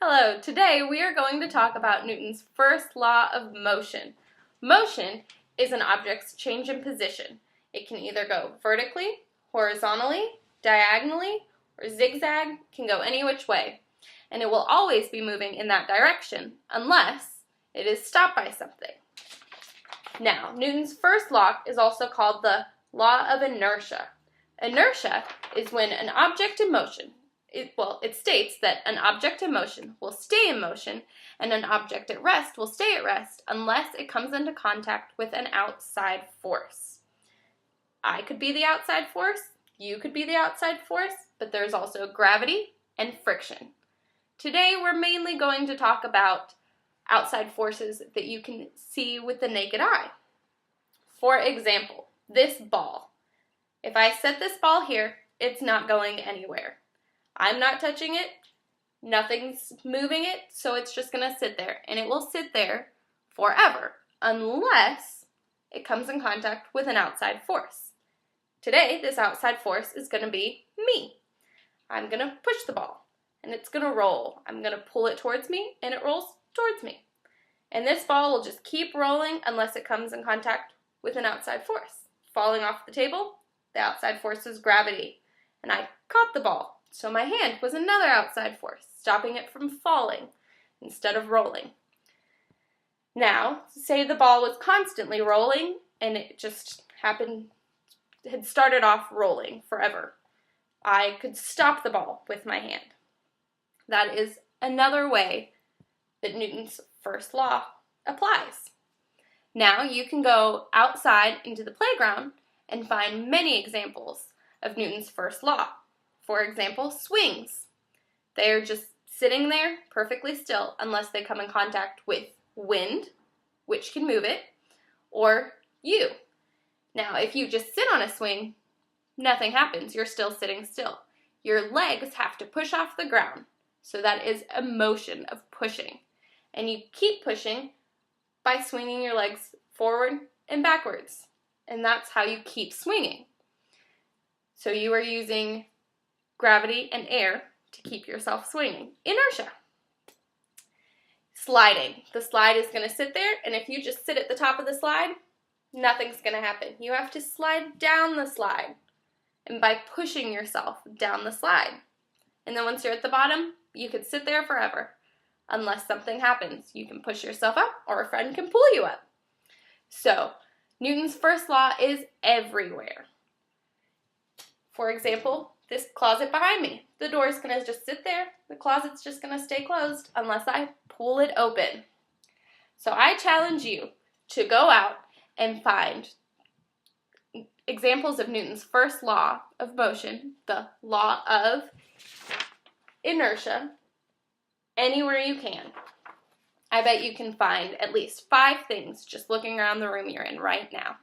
Hello, today we are going to talk about Newton's first law of motion. Motion is an object's change in position. It can either go vertically, horizontally, diagonally, or zigzag, can go any which way. And it will always be moving in that direction unless it is stopped by something. Now, Newton's first law is also called the law of inertia. Inertia is when an object in motion, it states that an object in motion will stay in motion and an object at rest will stay at rest unless it comes into contact with an outside force. I could be the outside force, you could be the outside force, but there's also gravity and friction. Today we're mainly going to talk about outside forces that you can see with the naked eye. For example, this ball. If I set this ball here, it's not going anywhere. I'm not touching it, nothing's moving it, so it's just going to sit there. And it will sit there forever unless it comes in contact with an outside force. Today, this outside force is going to be me. I'm going to push the ball, and it's going to roll. I'm going to pull it towards me, and it rolls towards me. And this ball will just keep rolling unless it comes in contact with an outside force. Falling off the table, the outside force is gravity, and I caught the ball. So my hand was another outside force, stopping it from falling instead of rolling. Now, say the ball was constantly rolling and it just had started off rolling forever. I could stop the ball with my hand. That is another way that Newton's first law applies. Now you can go outside into the playground and find many examples of Newton's first law. For example, swings. They are just sitting there perfectly still unless they come in contact with wind, which can move it, or you. Now, if you just sit on a swing, nothing happens. You're still sitting still. Your legs have to push off the ground. So that is a motion of pushing. And you keep pushing by swinging your legs forward and backwards. And that's how you keep swinging. So you are using gravity and air to keep yourself swinging. Inertia. Sliding. The slide is going to sit there, and if you just sit at the top of the slide, nothing's going to happen. You have to slide down the slide, and by pushing yourself down the slide. And then once you're at the bottom, you could sit there forever. Unless something happens. You can push yourself up, or a friend can pull you up. So, Newton's first law is everywhere. For example, this closet behind me. The door is going to just sit there. The closet's just going to stay closed unless I pull it open. So I challenge you to go out and find examples of Newton's first law of motion, the law of inertia, anywhere you can. I bet you can find at least 5 things just looking around the room you're in right now.